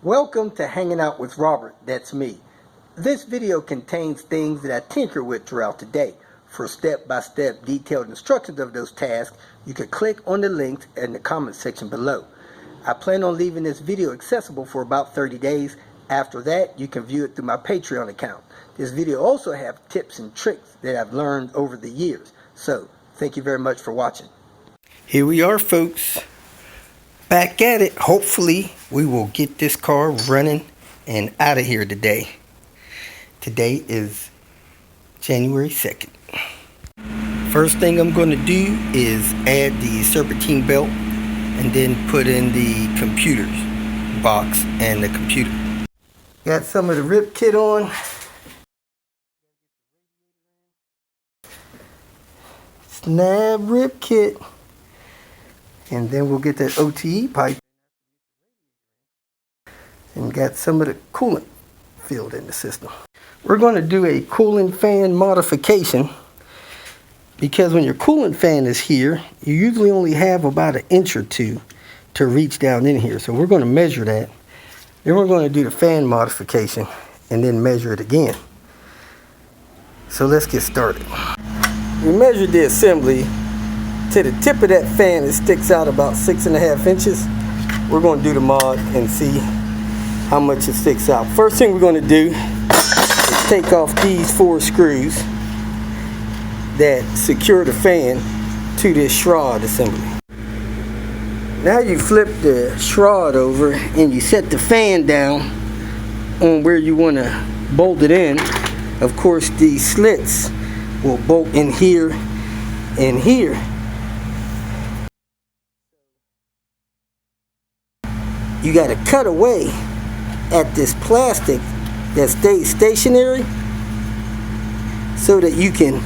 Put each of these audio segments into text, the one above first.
Welcome to Hanging Out with Robert, that's me. This video contains things that I tinker with throughout the day. For step-by-step detailed instructions of those tasks, you can click on the links in the comment section below. I plan on leaving this video accessible for about 30 days. After that, you can view it through my Patreon account. This video also has tips and tricks that I've learned over the years. So, thank you very much for watching. Here we are, folks. Back at it. Hopefully we will get this car running and out of here today. Today is January 2nd. First thing I'm going to do is add the serpentine belt and then put in the computer box and the computer. Got some of the rip kit on. Snap rip kit. And then we'll get that OTE pipe. And got some of the coolant filled in the system. We're going to do a coolant fan modification, because when your coolant fan is here, you usually only have about an inch or two to reach down in here. So we're going to measure that. Then we're going to do the fan modification and then measure it again. So let's get started. We measured the assembly to the tip of that fan. It sticks out about 6.5 inches. We're going to do the mod and see how much it sticks out. First thing we're going to do is take off these 4 screws that secure the fan to this shroud assembly. Now you flip the shroud over and you set the fan down on where you want to bolt it in. Of course, these slits will bolt in here and here. You got to cut away at this plastic that stays stationary so that you can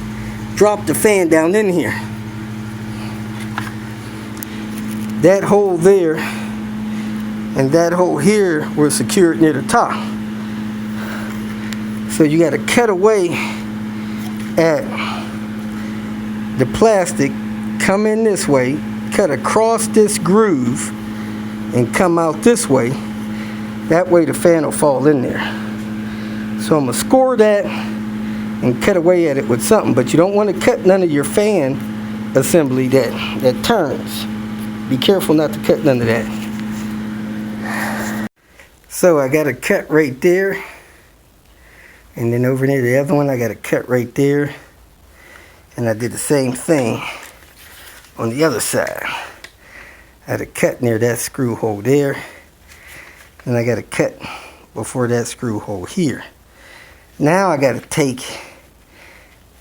drop the fan down in here. That hole there and that hole here were secured near the top. So you got to cut away at the plastic, come in this way, cut across this groove, and come out this way. That way the fan will fall in there. So I'm going to score that and cut away at it with something, but you don't want to cut none of your fan assembly that turns. Be careful not to cut none of that. So I got a cut right there, and then over near the other one I got a cut right there, and I did the same thing on the other side. I had a cut near that screw hole there, and I got a cut before that screw hole here. Now I got to take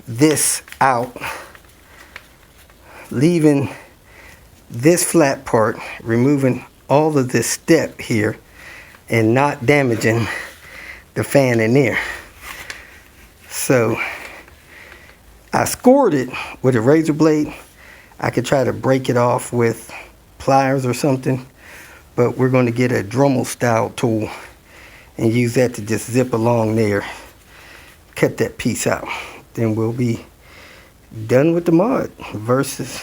this out, leaving this flat part, removing all of this step here, and not damaging the fan in there. So I scored it with a razor blade. I could try to break it off with pliers or something, but we're going to get a Dremel style tool and use that to just zip along there, cut that piece out. Then we'll be done with the mod versus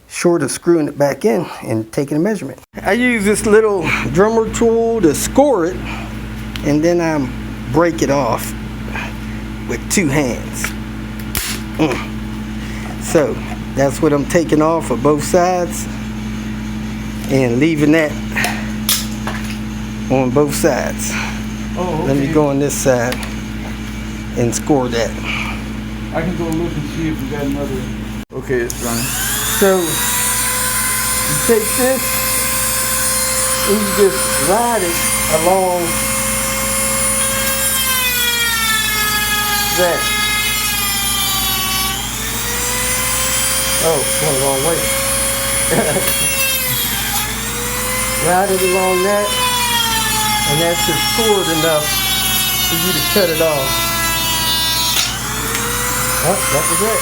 short of screwing it back in and taking a measurement. I use this little Dremel tool to score it, and then I break it off with 2 hands. So that's what I'm taking off of both sides and leaving that on both sides. Oh, okay. Let me go on this side and score that. I can go look and see if we got another. Okay, it's running. So you take this and you just ride it along that. Oh, it's going the wrong way. Ride it along that, and that's just forward enough for you to cut it off. Oh, that was it.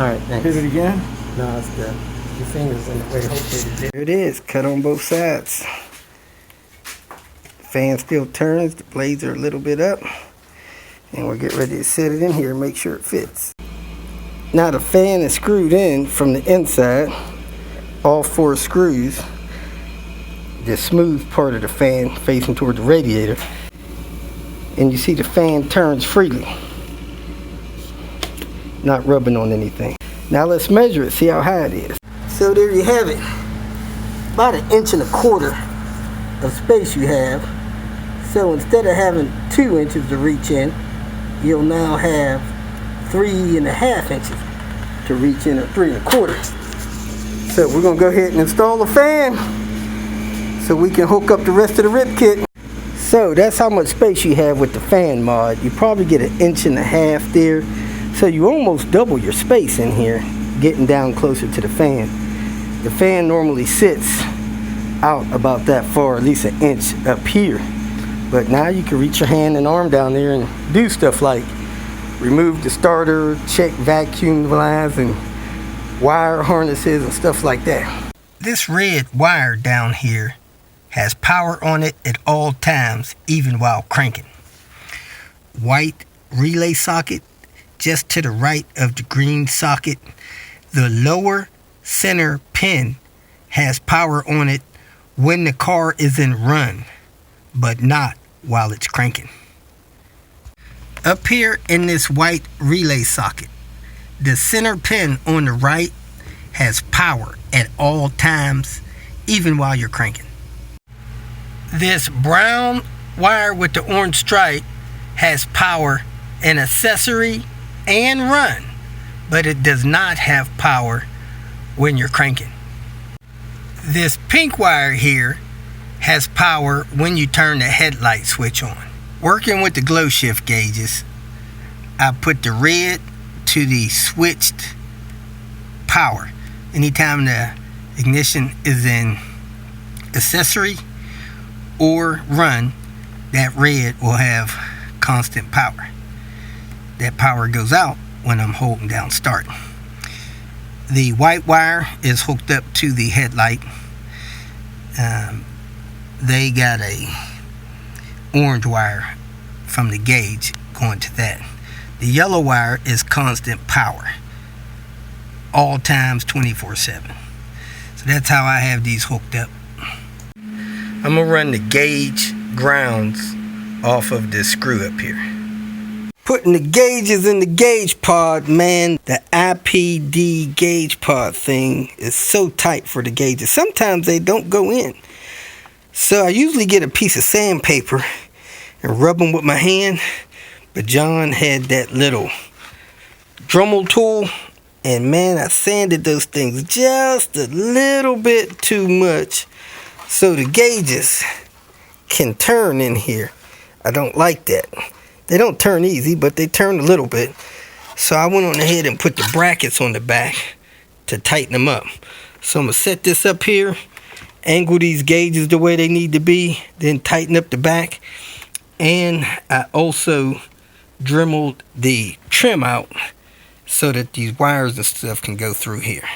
Alright, thanks. Hit it again? No, it's good. Your fingers in the way. Hopefully there it is, cut on both sides. The fan still turns, the blades are a little bit up. And we'll get ready to set it in here and make sure it fits. Now the fan is screwed in from the inside. all 4 screws, the smooth part of the fan facing toward the radiator, and you see the fan turns freely, not rubbing on anything. Now let's measure it, see how high it is. So there you have it, about 1.25 inches of space you have. So instead of having 2 inches to reach in, you'll now have 3.5 inches to reach in, or 3.25. So we're gonna go ahead and install the fan so we can hook up the rest of the rip kit. So that's how much space you have with the fan mod. You probably get 1.5 inches there. So you almost double your space in here, getting down closer to the fan. The fan normally sits out about that far, at least 1 inch up here. But now you can reach your hand and arm down there and do stuff like remove the starter, check vacuum lines and wire harnesses and stuff like that. This red wire down here has power on it at all times, even while cranking. White relay socket just to the right of the green socket. The lower center pin has power on it when the car is in run, but not while it's cranking. Up here in this white relay socket, the center pin on the right has power at all times, even while you're cranking. This brown wire with the orange stripe has power in accessory and run, but it does not have power when you're cranking. This pink wire here has power when you turn the headlight switch on. Working with the glow shift gauges, I put the red to the switched power. Anytime the ignition is in accessory or run, that red will have constant power. That power goes out when I'm holding down start. The white wire is hooked up to the headlight. They got a orange wire from the gauge going to that. The yellow wire is constant power, all times 24/7. So that's how I have these hooked up. I'm gonna run the gauge grounds off of this screw up here. Putting the gauges in the gauge pod, man, the IPD gauge pod thing is so tight for the gauges. Sometimes they don't go in. So I usually get a piece of sandpaper and rub them with my hand. But John had that little Dremel tool, and man, I sanded those things just a little bit too much so the gauges can turn in here. I don't like that. They don't turn easy, but they turn a little bit. So I went on ahead and put the brackets on the back to tighten them up. So I'm going to set this up here, angle these gauges the way they need to be, then tighten up the back. And I also dremeled the trim out so that these wires and stuff can go through here.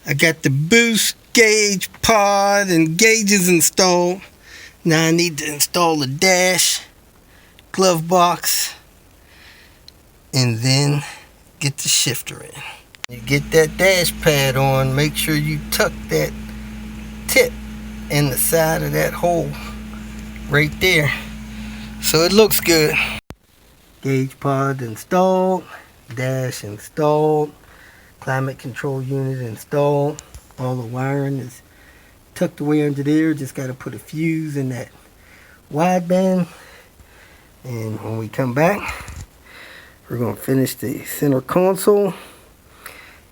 I got the boost gauge pod and gauges installed. Now I need to install the dash, glove box, and then get the shifter in. You get that dash pad on, make sure you tuck that tip in the side of that hole right there so it looks good. Gauge pod installed, dash installed, climate control unit installed. All the wiring is tucked away under there. Just got to put a fuse in that wideband. And when we come back, we're going to finish the center console,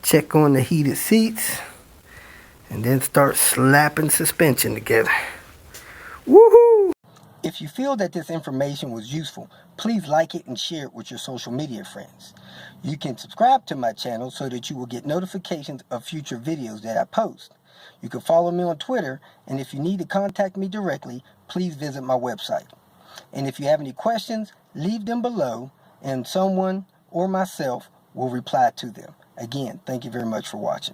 check on the heated seats, and then start slapping suspension together. Woohoo! If you feel that this information was useful, please like it and share it with your social media friends. You can subscribe to my channel so that you will get notifications of future videos that I post. You can follow me on Twitter, and if you need to contact me directly, please visit my website. And if you have any questions, leave them below, and someone or myself will reply to them. Again, thank you very much for watching.